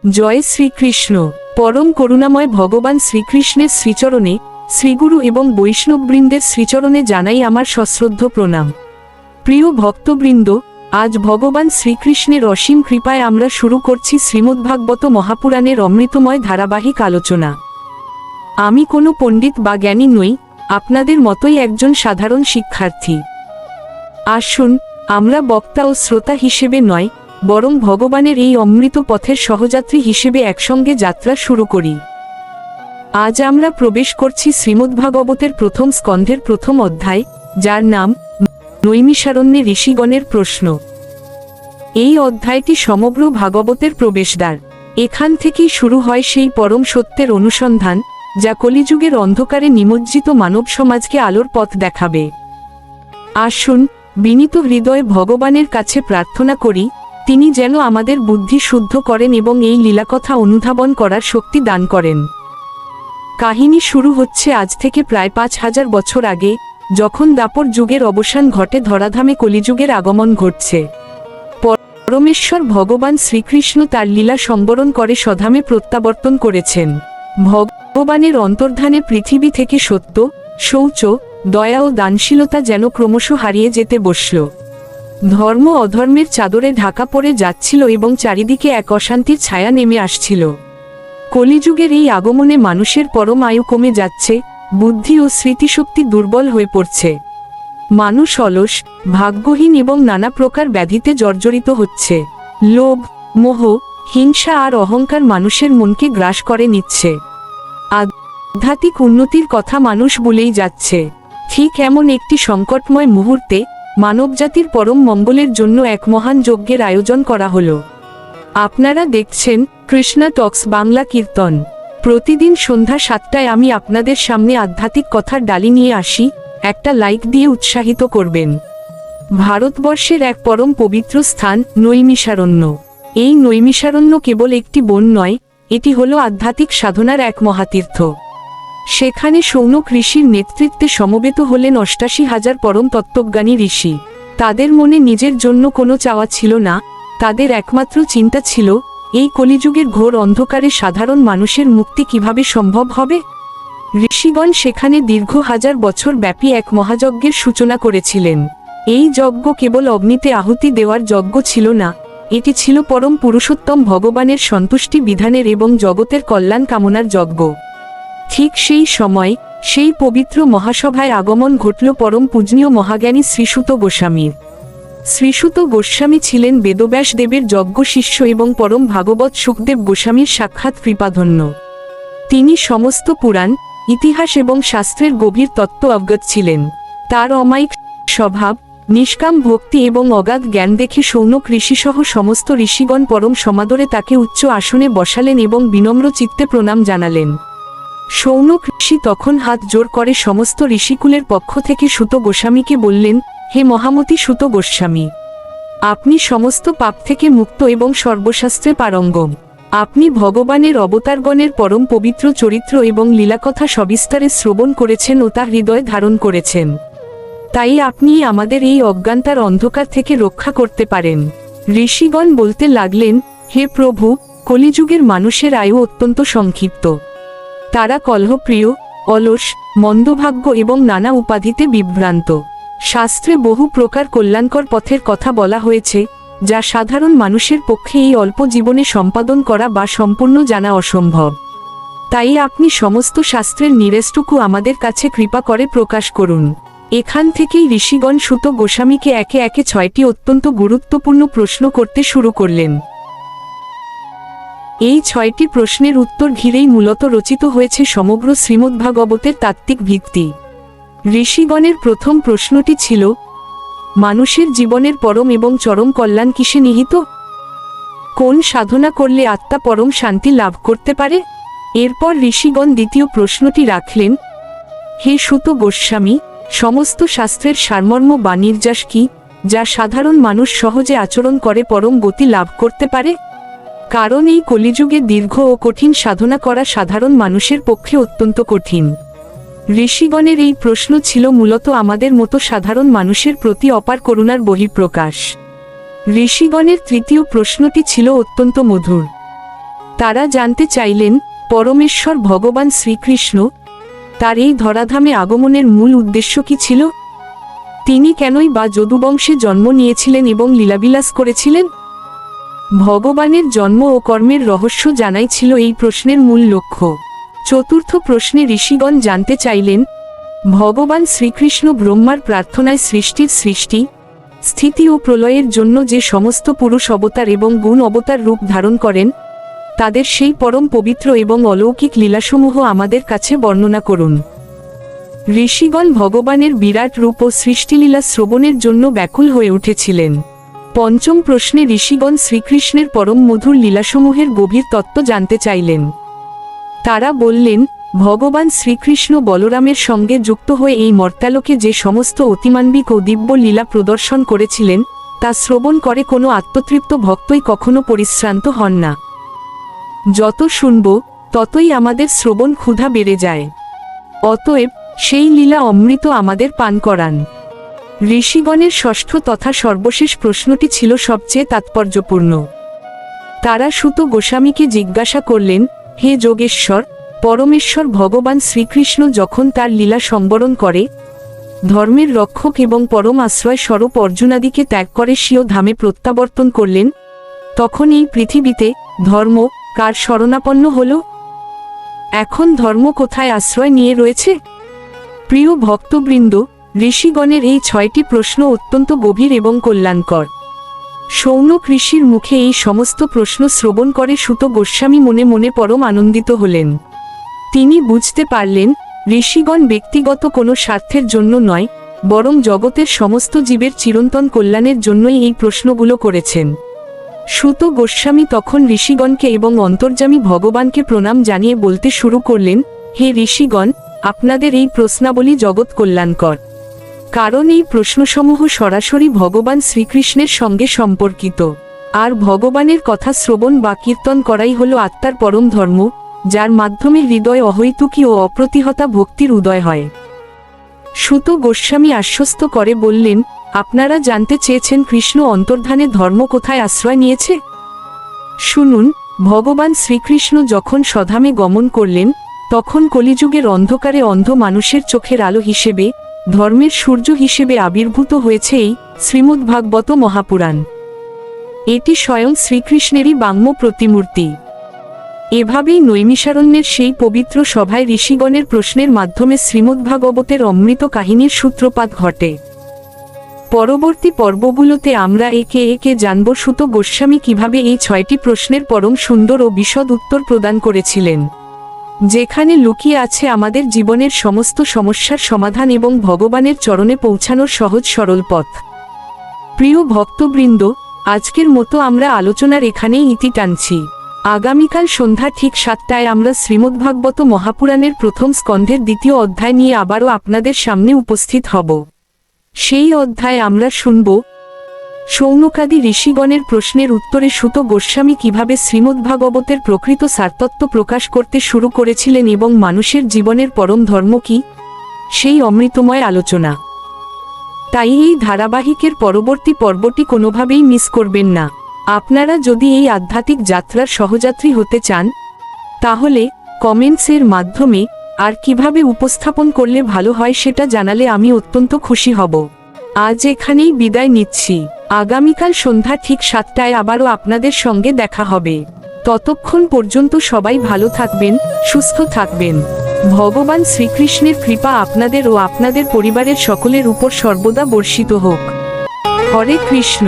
জয় শ্রীকৃষ্ণ। পরম করুণাময় ভগবান শ্রীকৃষ্ণের শ্রীচরণে, শ্রীগুরু এবং বৈষ্ণববৃন্দের শ্রীচরণে জানাই আমার সশ্রদ্ধ প্রণাম। প্রিয় ভক্তবৃন্দ, আজ ভগবান শ্রীকৃষ্ণের অসীম কৃপায় আমরা শুরু করছি শ্রীমদ্ভাগবত মহাপুরাণের অমৃতময় ধারাবাহিক আলোচনা। আমি কোনো পণ্ডিত বা জ্ঞানী নই, আপনাদের মতোই একজন সাধারণ শিক্ষার্থী। আসুন, আমরা বক্তা ও শ্রোতা হিসেবে নয়, বরং ভগবানের এই অমৃত পথের সহযাত্রী হিসেবে একসঙ্গে যাত্রা শুরু করি। আজ আমরা প্রবেশ করছি শ্রীমদ্ভাগবতের প্রথম স্কন্ধের প্রথম অধ্যায়, যার নাম নৈমিষারণ্যে ঋষিগণের প্রশ্ন। এই অধ্যায়টি সমগ্র ভাগবতের প্রবেশদ্বার। এখান থেকেই শুরু হয় সেই পরম সত্যের অনুসন্ধান, যা কলিযুগের অন্ধকারে নিমজ্জিত মানব সমাজকে আলোর পথ দেখাবে। আসুন, বিনীত হৃদয়ে ভগবানের কাছে প্রার্থনা করি, তিনি যেন আমাদের বুদ্ধি শুদ্ধ করেন এবং এই লীলাকথা অনুধাবন করার শক্তি দান করেন। কাহিনী শুরু হচ্ছে আজ থেকে প্রায় 5000 বছর আগে, যখন দাপর যুগের অবসান ঘটে, ধরাধামে কলিযুগের আগমন ঘটছে। পরমেশ্বর ভগবান শ্রীকৃষ্ণ তার লীলা সম্বরণ করে স্বধামে প্রত্যাবর্তন করেছেন। ভগবানের অন্তর্ধানে পৃথিবী থেকে সত্য, শৌচ, দয়া ও দানশীলতা যেন ক্রমশ হারিয়ে যেতে বসল। ধর্ম অধর্মের চাদরে ঢাকা পড়ে যাচ্ছিল এবং চারিদিকে এক অশান্তির ছায়া নেমে আসছিল। কলিযুগের এই আগমনে মানুষের পরম আয়ু কমে যাচ্ছে, বুদ্ধি ও স্মৃতিশক্তি দুর্বল হয়ে পড়ছে। মানুষ অলস, ভাগ্যহীন এবং নানা প্রকার ব্যাধিতে জর্জরিত হচ্ছে। লোভ, মোহ, হিংসা আর অহংকার মানুষের মনকে গ্রাস করে নিচ্ছে। আধ্যাত্মিক উন্নতির কথা মানুষ বলেই যাচ্ছে। ঠিক এমন একটি সংকটময় মুহূর্তে মানবজাতির পরম মঙ্গলের জন্য এক মহান যজ্ঞের আয়োজন করা হলো। আপনারা দেখছেন কৃষ্ণা টক্স বাংলা কীর্তন। প্রতিদিন সন্ধ্যা 7টায় আমি আপনাদের সামনে আধ্যাত্মিক কথার ডালি নিয়ে আসি। একটা লাইক দিয়ে উৎসাহিত করবেন। ভারতবর্ষের এক পরম পবিত্র স্থান নৈমিষারণ্য। এই নৈমিষারণ্য কেবল একটি বন নয়, এটি হলো আধ্যাত্মিক সাধনার এক মহাতীর্থ। সেখানে শৌনক ঋষির নেতৃত্বে সমবেত হলেন 88,000 পরম তত্ত্বজ্ঞানী ঋষি। তাদের মনে নিজের জন্য কোনো চাওয়া ছিল না, তাদের একমাত্র চিন্তা ছিল, এই কলিযুগের ঘোর অন্ধকারে সাধারণ মানুষের মুক্তি কিভাবে সম্ভব হবে। ঋষিগণ সেখানে দীর্ঘ 1000 বছর ব্যাপী এক মহাযজ্ঞের সূচনা করেছিলেন। এই যজ্ঞ কেবল অগ্নিতে আহুতি দেওয়ার যজ্ঞ ছিল না, এটি ছিল পরম পুরুষোত্তম ভগবানের সন্তুষ্টি বিধানের এবং জগতের কল্যাণ কামনার যজ্ঞ। ঠিক সেই সময়, সেই পবিত্র মহাসভায় আগমন ঘটল পরম পূজনীয় মহাজ্ঞানী শ্রীসুত গোস্বামীর। শ্রীসুত গোস্বামী ছিলেন বেদব্যাস দেবের যজ্ঞ শিষ্য এবং পরম ভাগবত সুখদেব গোস্বামীর সাক্ষাৎ কৃপাধন্য। তিনি সমস্ত পুরাণ, ইতিহাস এবং শাস্ত্রের গভীর তত্ত্ব অবগত ছিলেন। তার অমায়িক স্বভাব, নিষ্কাম ভক্তি এবং অগাধ জ্ঞান দেখে শৌনক ঋষিসহ সমস্ত ঋষিগণ পরম সমাদরে তাকে উচ্চ আসনে বসালেন এবং বিনম্র চিত্তে প্রণাম জানালেন। শৌনক ঋষি তখন হাত জোর করে সমস্ত ঋষিকুলের পক্ষ থেকে সুত গোস্বামীকে বললেন, হে মহামতি সুত গোস্বামী, আপনি সমস্ত পাপ থেকে মুক্ত এবং সর্বশাস্ত্রে পারঙ্গম। আপনি ভগবানের অবতারগণের পরম পবিত্র চরিত্র এবং লীলাকথা সবিস্তারে শ্রবণ করেছেন ও তা হৃদয়ে ধারণ করেছেন। তাই আপনি আমাদের এই অজ্ঞানতার অন্ধকার থেকে রক্ষা করতে পারেন। ঋষিগণ বলতে লাগলেন, হে প্রভু, কলিযুগের মানুষের আয়ু অত্যন্ত সংক্ষিপ্ত। তারা কলহপ্রিয়, অলস, মন্দভাগ্য এবং নানা উপাধিতে বিভ্রান্ত। শাস্ত্রে বহু প্রকার কল্যাণকর পথের কথা বলা হয়েছে, যা সাধারণ মানুষের পক্ষে এই অল্প জীবনে সম্পাদন করা বা সম্পূর্ণ জানা অসম্ভব। তাই আপনি সমস্ত শাস্ত্রের নিরেশটুকু আমাদের কাছে কৃপা করে প্রকাশ করুন। এখান থেকেই ঋষিগণ সুত গোস্বামীকে একে একে 6টি অত্যন্ত গুরুত্বপূর্ণ প্রশ্ন করতে শুরু করলেন। এই 6টি প্রশ্নের উত্তর ঘিরেই মূলত রচিত হয়েছে সমগ্র শ্রীমদ্ভাগবতের তাত্ত্বিক ভিত্তি। ঋষিগণের প্রথম প্রশ্নটি ছিল, মানুষের জীবনের পরম এবং চরম কল্যাণ কিসে নিহিত? কোন সাধনা করলে আত্মা পরম শান্তি লাভ করতে পারে? এরপর ঋষিগণ দ্বিতীয় প্রশ্নটি রাখলেন, হে সুত গোস্বামী, সমস্ত শাস্ত্রের সারমর্ম বা নির্যাস কি, যা সাধারণ মানুষ সহজে আচরণ করে পরম গতি লাভ করতে পারে? কারণ এই কলিযুগে দীর্ঘ ও কঠিন সাধনা করা সাধারণ মানুষের পক্ষে অত্যন্ত কঠিন। ঋষিগণের এই প্রশ্ন ছিল মূলত আমাদের মতো সাধারণ মানুষের প্রতি অপার করুণার বহিঃপ্রকাশ। ঋষিগণের তৃতীয় প্রশ্নটি ছিল অত্যন্ত মধুর। তারা জানতে চাইলেন পরমেশ্বর ভগবান শ্রীকৃষ্ণ তার এই ধরাধামে আগমনের মূল উদ্দেশ্য কি ছিল। তিনি কেনই বা যদুবংশে জন্ম নিয়েছিলেন এবং লীলাবিলাস করেছিলেন। ভগবানের জন্ম ও কর্মের রহস্য জানাই ছিল এই প্রশ্নের মূল লক্ষ্য। চতুর্থ প্রশ্নে ঋষিগণ জানতে চাইলেন ভগবান শ্রীকৃষ্ণ ব্রহ্মার প্রার্থনায় সৃষ্টির সৃষ্টি, স্থিতি ও প্রলয়ের জন্য যে সমস্ত পুরুষ অবতার এবং গুণ অবতার রূপ ধারণ করেন তাদের সেই পরম পবিত্র এবং অলৌকিক লীলাসমূহ আমাদের কাছে বর্ণনা করুন। ঋষিগণ ভগবানের বিরাট রূপ ও সৃষ্টিলীলা শ্রবণের জন্য ব্যাকুল হয়ে উঠেছিলেন। পঞ্চম প্রশ্নে ঋষিগণ শ্রীকৃষ্ণের পরম মধুর লীলাসমূহের গভীর তত্ত্ব জানতে চাইলেন। তারা বললেন ভগবান শ্রীকৃষ্ণ বলরামের সঙ্গে যুক্ত হয়ে এই মর্ত্যালোকে যে সমস্ত অতিমানবিক ও দিব্য লীলা প্রদর্শন করেছিলেন তা শ্রবণ করে কোনো আত্মতৃপ্ত ভক্তই কখনো পরিশ্রান্ত হন না। যত শুনব ততই আমাদের শ্রবণ ক্ষুধা বেড়ে যায়। অতএব সেই লীলা অমৃত আমাদের পান করান। ঋষিগণের ষষ্ঠ তথা সর্বশেষ প্রশ্নটি ছিল সবচেয়ে তাৎপর্যপূর্ণ। তারা সুত গোস্বামীকে জিজ্ঞাসা করলেন, হে যোগেশ্বর, পরমেশ্বর ভগবান শ্রীকৃষ্ণ যখন তার লীলা সম্বরণ করে ধর্মের রক্ষক এবং পরম আশ্রয় স্বরূপ অর্জুনাদিকে ত্যাগ করে স্বীয় ধামে প্রত্যাবর্তন করলেন, তখন এই পৃথিবীতে ধর্ম কার শরণাপন্ন হল? এখন ধর্ম কোথায় আশ্রয় নিয়ে রয়েছে? প্রিয় ভক্তবৃন্দ, ঋষিগণের এই 6টি প্রশ্ন অত্যন্ত গভীর এবং কল্যাণকর। শৌনক ঋষির মুখে এই সমস্ত প্রশ্ন শ্রবণ করে সুত গোস্বামী মনে মনে পরম আনন্দিত হলেন। তিনি বুঝতে পারলেন ঋষিগণ ব্যক্তিগত কোনো স্বার্থের জন্য নয়, বরং জগতের সমস্ত জীবের চিরন্তন কল্যাণের জন্যই এই প্রশ্নগুলো করেছেন। সুত গোস্বামী তখন ঋষিগণকে এবং অন্তর্যামী ভগবানকে প্রণাম জানিয়ে বলতে শুরু করলেন, হে ঋষিগণ, আপনাদের এই প্রশ্নাবলী জগৎ কল্যাণকর, কারণ এই প্রশ্নসমূহ সরাসরি ভগবান শ্রীকৃষ্ণের সঙ্গে সম্পর্কিত। আর ভগবানের কথা শ্রবণ বা কীর্তন করাই হল আত্মার পরম ধর্ম, যার মাধ্যমে হৃদয় অহৈতুকী ও অপ্রতিহতা ভক্তির উদয় হয়। সুত গোস্বামী আশ্বস্ত করে বললেন, আপনারা জানতে চেয়েছেন কৃষ্ণ অন্তর্ধানে ধর্ম কোথায় আশ্রয় নিয়েছে। শুনুন, ভগবান শ্রীকৃষ্ণ যখন স্বধামে গমন করলেন তখন কলিযুগের অন্ধকারে অন্ধ মানুষের চোখের আলো হিসেবে, ধর্মের সূর্য হিসেবে আবির্ভূত হয়েছে এই শ্রীমদ্ভাগবত মহাপুরাণ। এটি স্বয়ং শ্রীকৃষ্ণেরই বাঙ্ম প্রতিমূর্তি। এভাবেই নৈমিষারণ্যের সেই পবিত্র সভায় ঋষিগণের প্রশ্নের মাধ্যমে শ্রীমদ্ভাগবতের অমৃত কাহিনীর সূত্রপাত ঘটে। পরবর্তী পর্বগুলোতে আমরা একে একে জানব সুত গোস্বামী কিভাবে এই 6টি প্রশ্নের পরম সুন্দর ও বিশদ উত্তর প্রদান করেছিলেন, যেখানে লুকিয়ে আছে আমাদের জীবনের সমস্ত সমস্যার সমাধান এবং ভগবানের চরণে পৌঁছানোর সহজ সরল পথ। প্রিয় ভক্তবৃন্দ, আজকের মতো আমরা আলোচনার এখানেই ইতি টানছি। আগামীকাল সন্ধ্যা ঠিক 7টায় আমরা শ্রীমদ্ভাগবত মহাপুরাণের প্রথম স্কন্ধের 2য় অধ্যায় নিয়ে আবারও আপনাদের সামনে উপস্থিত হব। সেই অধ্যায়ে আমরা শুনব শৌনকাদি ঋষিগণের প্রশ্নের উত্তরে সুত গোস্বামী কিভাবে শ্রীমদ্ভাগবতের প্রকৃত সারতত্ত্ব প্রকাশ করতে শুরু করেছিলেন এবং মানুষের জীবনের পরম ধর্ম কি, সেই অমৃতময় আলোচনা। তাই এই ধারাবাহিকের পরবর্তী পর্বটি কোনোভাবেই মিস করবেন না। আপনারা যদি এই আধ্যাত্মিক যাত্রার সহযাত্রী হতে চান তাহলে কমেন্টসের মাধ্যমে আর কিভাবে উপস্থাপন করলে ভালো হয় সেটা জানালে আমি অত্যন্ত খুশি হব। আজ এখানেই বিদায় নিচ্ছি। আগামীকাল সন্ধ্যা ঠিক 7টায় আবারও আপনাদের সঙ্গে দেখা হবে। ততক্ষণ পর্যন্ত সবাই ভালো থাকবেন, সুস্থ থাকবেন। ভগবান শ্রীকৃষ্ণের কৃপা আপনাদের ও আপনাদের পরিবারের সকলের উপর সর্বদা বর্ষিত হোক। হরে কৃষ্ণ।